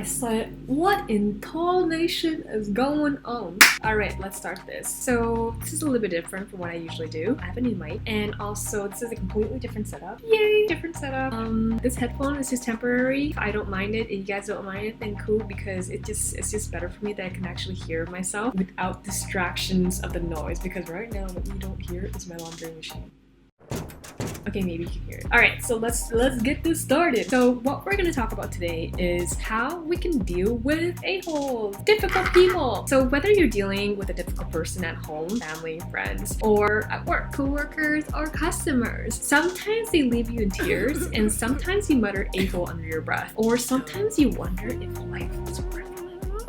said, what in tall nation is going on? Alright, let's start this. So this is a little bit different from what I usually do. I have a new mic, and also this is a completely different setup. Yay, different setup. This headphone is just temporary. If I don't mind it and you guys don't mind it, then cool, because it's just better for me that I can actually hear myself without distractions of the noise, because right now what you don't hear is my laundry machine. Okay, maybe you can hear it. Alright, so let's get this started. So what we're gonna talk about today is how we can deal with a-holes, difficult people. So whether you're dealing with a difficult person at home, family, friends, or at work, co-workers, or customers, sometimes they leave you in tears, and sometimes you mutter a-hole under your breath, or sometimes you wonder if life is worth it.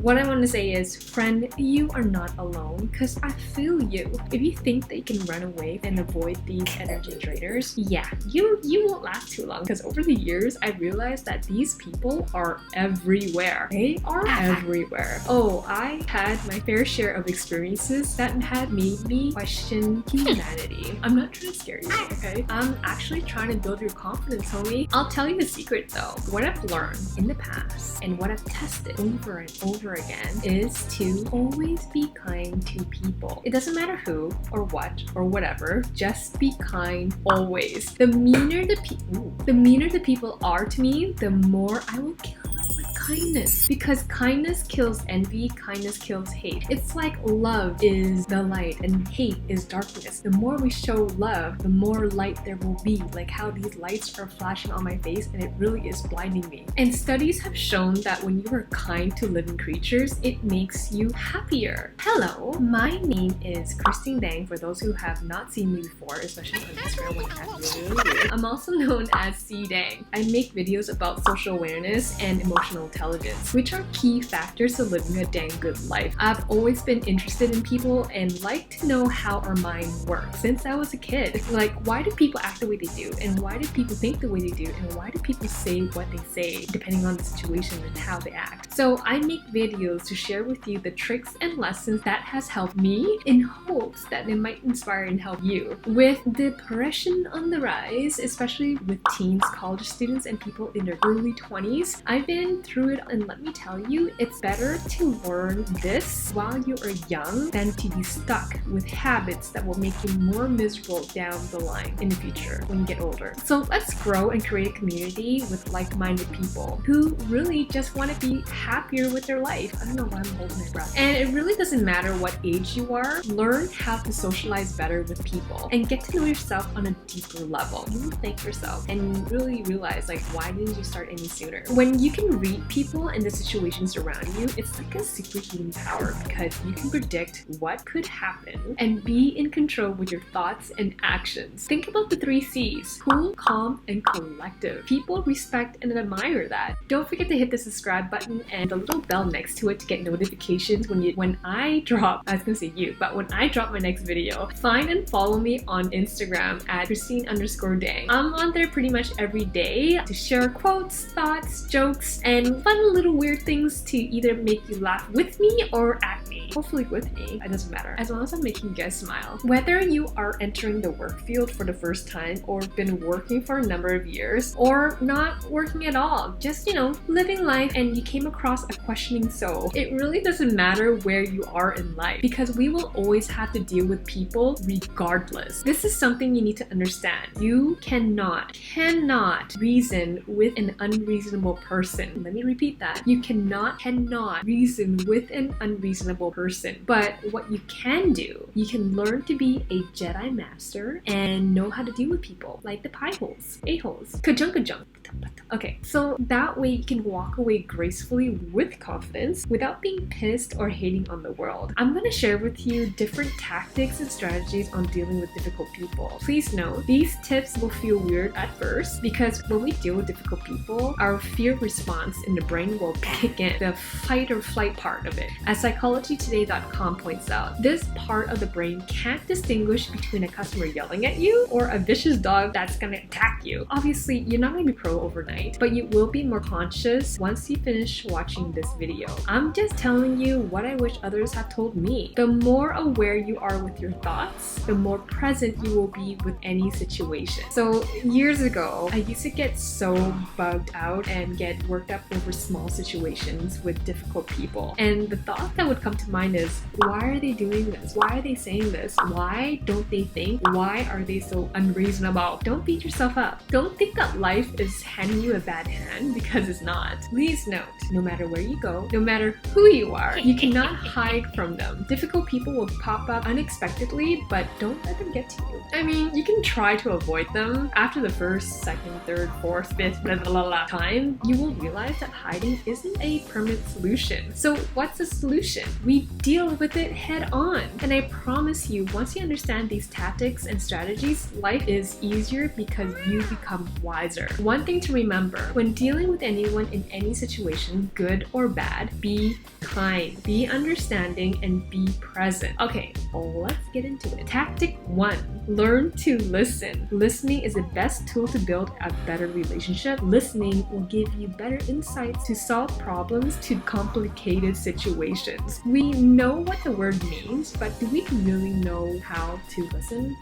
What I want to say is, friend, you are not alone, because I feel you. If you think that you can run away and avoid these energy drainers, yeah, you won't last too long, because over the years, I realized that these people are everywhere. They are everywhere. Oh, I had my fair share of experiences that had made me question humanity. I'm not trying to scare you, okay? I'm actually trying to build your confidence, homie. I'll tell you the secret though. What I've learned in the past and what I've tested over and over again is to always be kind to people. It doesn't matter who or what or whatever, just be kind always. The meaner the people are to me, the more I will kill them with kindness, because kindness kills envy, kindness kills hate. It's like love is the light and hate is darkness. The more we show love, the more light there will be, like how these lights are flashing on my face and it really is blinding me. And studies have shown that when you are kind to living creatures, it makes you happier. Hello, my name is Christine Dang, for those who have not seen me before, especially on Instagram when I I'm also known as C Dang. I make videos about social awareness and emotional intelligence, which are key factors to living a dang good life. I've always been interested in people and like to know how our mind works since I was a kid. Like, why do people act the way they do? And why do people think the way they do? And why do people say what they say, depending on the situation and how they act? So I make videos to share with you the tricks and lessons that has helped me, in hopes that it might inspire and help you. With depression on the rise, especially with teens, college students, and people in their early 20s, I've been through it, and let me tell you, it's better to learn this while you are young than to be stuck with habits that will make you more miserable down the line in the future when you get older. So let's grow and create a community with like-minded people who really just want to be happier with their life. I don't know why I'm holding my breath. And it really doesn't matter what age you are, learn how to socialize better with people and get to know yourself on a deeper level. You will thank yourself and really realize, like, why didn't you start any sooner? When you can read people and the situations around you, it's like a superhuman power, because you can predict what could happen and be in control with your thoughts and actions. Think about the 3 C's: cool, calm, and collective. People respect and admire that. Don't forget to hit the subscribe button and the little bell next to it to get notifications when I drop my next video. Find and follow me on Instagram at Christine_Dang. I'm on there pretty much every day to share quotes, thoughts, jokes, and fun little weird things to either make you laugh with me or at me. Hopefully with me, it doesn't matter, as long as I'm making you guys smile. Whether you are entering the work field for the first time, or been working for a number of years, or not working at all, just, living life, and you came across a questioning soul, it really doesn't matter where you are in life, because we will always have to deal with people regardless. This is something you need to understand. You cannot reason with an unreasonable person. Let me repeat that. You cannot reason with an unreasonable person. But what you can do, you can learn to be a Jedi Master and know how to deal with people, like the pie-holes, a-holes, ka-junk. Okay, so that way you can walk away gracefully with confidence without being pissed or hating on the world. I'm going to share with you different tactics and strategies on dealing with difficult people. Please note, these tips will feel weird at first, because when we deal with difficult people, our fear response in the brain will kick in, the fight or flight part of it. As psychology CommonSenseToday.com points out, this part of the brain can't distinguish between a customer yelling at you or a vicious dog that's gonna attack you. Obviously, you're not gonna be pro overnight, but you will be more conscious once you finish watching this video. I'm just telling you what I wish others had told me. The more aware you are with your thoughts, the more present you will be with any situation. So years ago, I used to get so bugged out and get worked up over small situations with difficult people. And the thought that would come to mind is, why are they doing this? Why are they saying this? Why don't they think? Why are they so unreasonable? Don't beat yourself up. Don't think that life is handing you a bad hand, because it's not. Please note, no matter where you go, no matter who you are, you cannot hide from them. Difficult people will pop up unexpectedly, but don't let them get to you. I mean, you can try to avoid them. After the first, second, third, fourth, fifth, blah, blah, blah, time, you will realize that hiding isn't a permanent solution. So what's the solution? We deal with it head on. And I promise you, once you understand these tactics and strategies, life is easier because you become wiser. One thing to remember, when dealing with anyone in any situation, good or bad, be kind, be understanding, and be present. Okay, let's get into it. Tactic 1, learn to listen. Listening is the best tool to build a better relationship. Listening will give you better insights to solve problems to complicated situations. We know what the word means, but do we really know how to listen?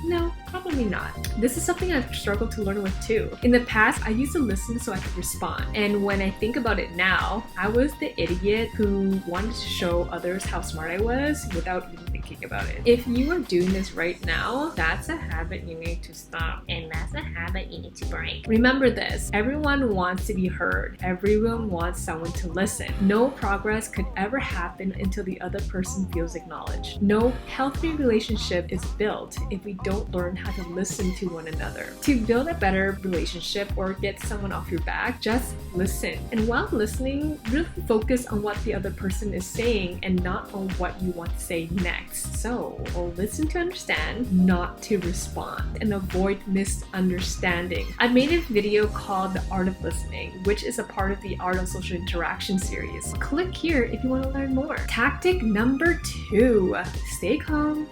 No, probably not. This is something I've struggled to learn with too. In the past, I used to listen so I could respond. And when I think about it now, I was the idiot who wanted to show others how smart I was without even thinking about it. If you are doing this right now, that's a habit you need to stop. And that's a habit you need to break. Remember this, everyone wants to be heard. Everyone wants someone to listen. No progress could ever happen until the other person feels acknowledged. No healthy relationship is built if we don't learn how to listen to one another. To build a better relationship or get someone off your back, just listen. And while listening, really focus on what the other person is saying and not on what you want to say next. So, listen to understand, not to respond, and avoid misunderstanding. I made a video called The Art of Listening, which is a part of the Art of Social Interaction series. Click here if you want to learn more. Tactic number 2, stay calm,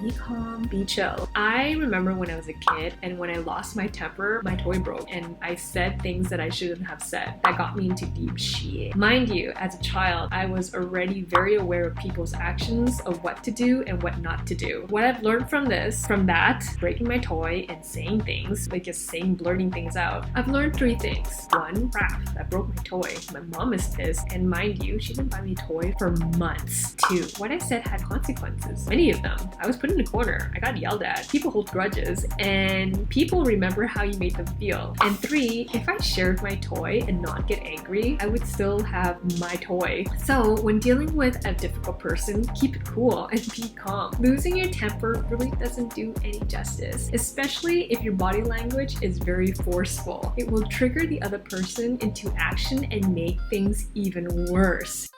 be chill. I remember when I was a kid and when I lost my temper, my toy broke and I said things that I shouldn't have said. That got me into deep shit. Mind you, as a child, I was already very aware of people's actions, of what to do and what not to do. What I've learned from that, breaking my toy and saying things, like just blurting things out, I've learned 3 things. 1, crap, I broke my toy. My mom is pissed, and mind you, she didn't buy me a toy for months. 2, what I said had consequences. Many of them. I was put in a corner. I got yelled at. People hold grudges, and people remember how you made them feel. And 3, if I shared my toy and not get angry, I would still have my toy. So when dealing with a difficult person, keep it cool and be calm. Losing your temper really doesn't do any justice, especially if your body language is very forceful. It will trigger the other person into action and make things even worse.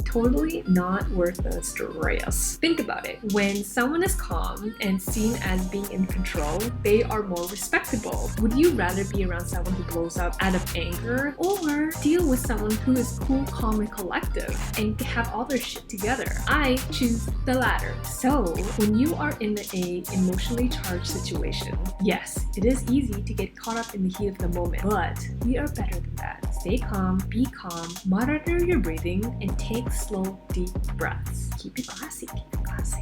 Totally not worth the stress. Think about it. When someone is calm and seen as being in control, they are more respectable. Would you rather be around someone who blows up out of anger, or deal with someone who is cool, calm, and collective and have all their shit together? I choose the latter. So when you are in a emotionally charged situation, yes, it is easy to get caught up in the heat of the moment, but we are better than that. Stay calm, be calm, monitor your breathing, and take slow, deep breaths. Keep it classy,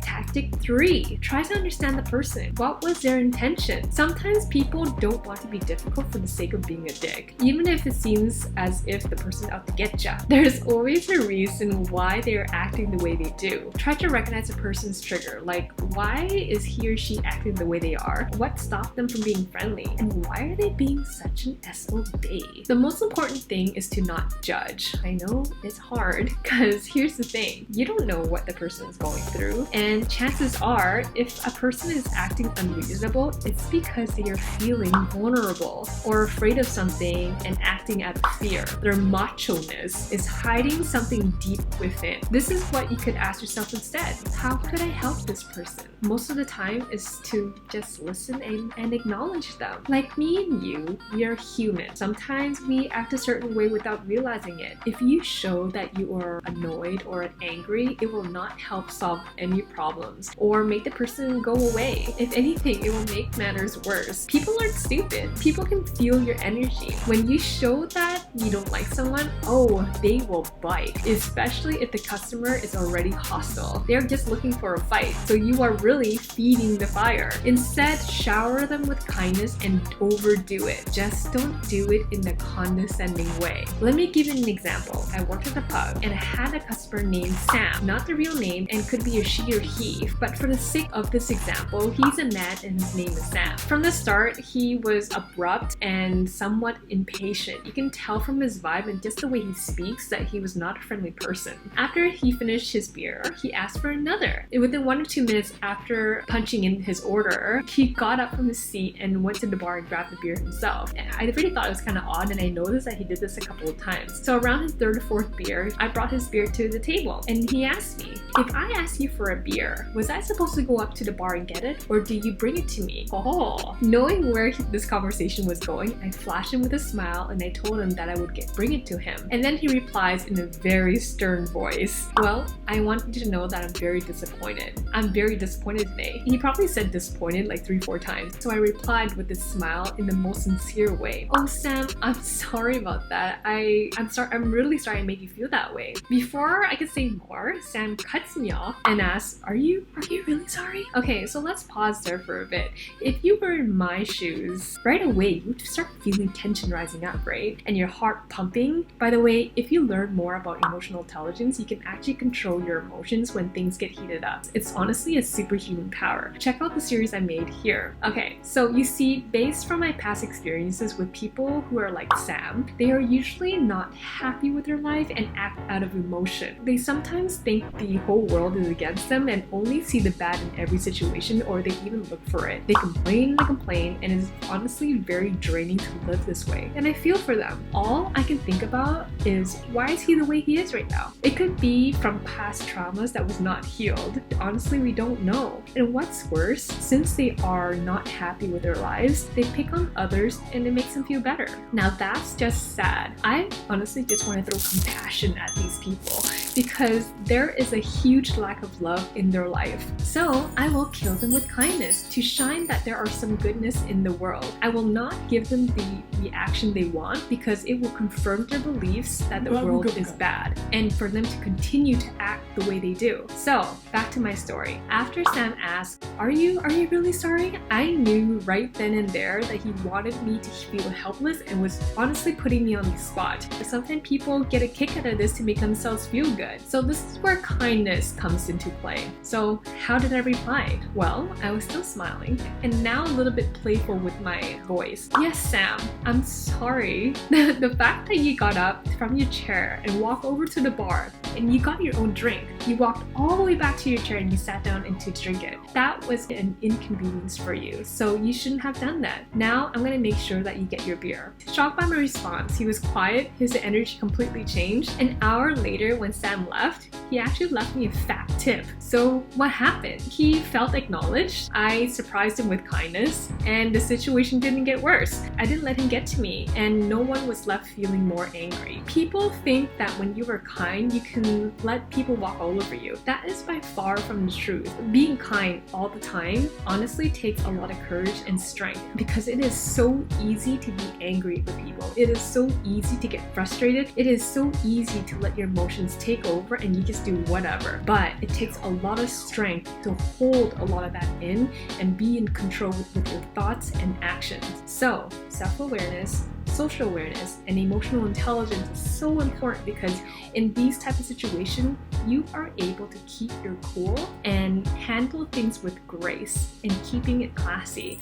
Tactic 3, try to understand the person. What was their intention? Sometimes people don't want to be difficult for the sake of being a dick, even if it seems as if the person's out to get ya. There's always a reason why they're acting the way they do. Try to recognize a person's trigger, like why is he or she acting the way they are? What stopped them from being friendly? And why are they being such an SOB? The most important thing is to not judge. I know it's hard, because here's the thing. You don't know what the person is going through. you. And chances are, if a person is acting unreasonable, it's because they are feeling vulnerable or afraid of something and acting out of fear. Their macho-ness is hiding something deep within. This is what you could ask yourself instead. How could I help this person? Most of the time is to just listen and acknowledge them. Like me and you, we are human. Sometimes we act a certain way without realizing it. If you show that you are annoyed or angry, it will not help solve any problems or make the person go away. If anything, it will make matters worse. People aren't stupid. People can feel your energy. When you show that you don't like someone, oh, they will bite, especially if the customer is already hostile. They're just looking for a fight, so you are really feeding the fire. Instead, shower them with kindness and overdo it. Just don't do it in a condescending way. Let me give you an example. I worked at a pub and I had a customer named Sam. Not the real name and could be a she or he, but for the sake of this example, he's a man and his name is Sam. From the start, he was abrupt and somewhat impatient. You can tell from his vibe and just the way he speaks that he was not a friendly person. After he finished his beer, he asked for another. Within 1 or 2 minutes after punching in his order, he got up from his seat and went to the bar and grabbed the beer himself. And I really thought it was kind of odd, and I noticed that he did this a couple of times. So around his 3rd or 4th beer, I brought his beer to the table and he asked me, if I asked you for a beer, was I supposed to go up to the bar and get it, or do you bring it to me? Oh, knowing where this conversation was going, I flashed him with a smile and I told him that I would bring it to him. And then he replies in a very stern voice, well, I want you to know that I'm very disappointed. I'm very disappointed today. He probably said disappointed like 3-4 times. So I replied with a smile in the most sincere way. Oh Sam, I'm sorry about that. I'm really sorry I made you feel that way. Before I could say more, Sam cuts me off and asks, are you really sorry? Okay, so let's pause there for a bit. If you were in my shoes, right away you'd start feeling tension rising up, right? And your heart pumping. By the way, if you learn more about emotional intelligence, you can actually control your emotions when things get heated up. It's honestly a superhuman power. Check out the series I made here. Okay, so you see, based from my past experiences with people who are like Sam, they are usually not happy with their life and act out of emotion. They sometimes think the whole world is against them and only see the bad in every situation, or they even look for it. They complain and complain, and it's honestly very draining to live this way. And I feel for them. All I can think about is, why is he the way he is right now? It could be from past traumas that was not healed. Honestly, we don't know. And what's worse, since they are not happy with their lives, they pick on others and it makes them feel better. Now that's just sad. I honestly just want to throw compassion at these people because there is a huge lack of love in their life. So I will kill them with kindness to shine that there are some goodness in the world. I will not give them the reaction they want because it will confirm their beliefs that the world is bad and for them to continue to act the way they do. So back to my story. After Sam asked, are you really sorry? I knew right then and there that he wanted me to feel helpless and was honestly putting me on the spot. Sometimes people get a kick out of this to make themselves feel good. So this is where kindness comes into play. So how did I reply? Well, I was still smiling and now a little bit playful with my voice. Yes, Sam, I'm sorry. The fact that you got up from your chair and walked over to the bar and you got your own drink. You walked all the way back to your chair and you sat down and to drink it. That was an inconvenience for you, so you shouldn't have done that. Now I'm gonna make sure that you get your beer. Shocked by my response, he was quiet, his energy completely changed. An hour later when Sam left, he actually left me a fat tip. So what happened? He felt acknowledged, I surprised him with kindness, and the situation didn't get worse. I didn't let him get to me, and no one was left feeling more angry. People think that when you are kind, you can let people walk all over you. That is by far from the truth. Being kind all the time honestly takes a lot of courage and strength because it is so easy to be angry with people. It is so easy to get frustrated. It is so easy to let your emotions take over and you just do whatever. But it takes a lot of strength to hold a lot of that in and be in control with your thoughts and actions. So, self-awareness, social awareness, and emotional intelligence is so important because in these types of situations, you are able to keep your cool and handle things with grace and keeping it classy.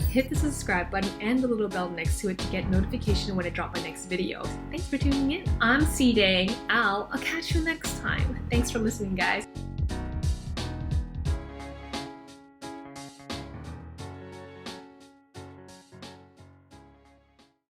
Hit the subscribe button and the little bell next to it to get notification when I drop my next video. Thanks for tuning in. I'm C-Day. I'll catch you next time. Thanks for listening, guys.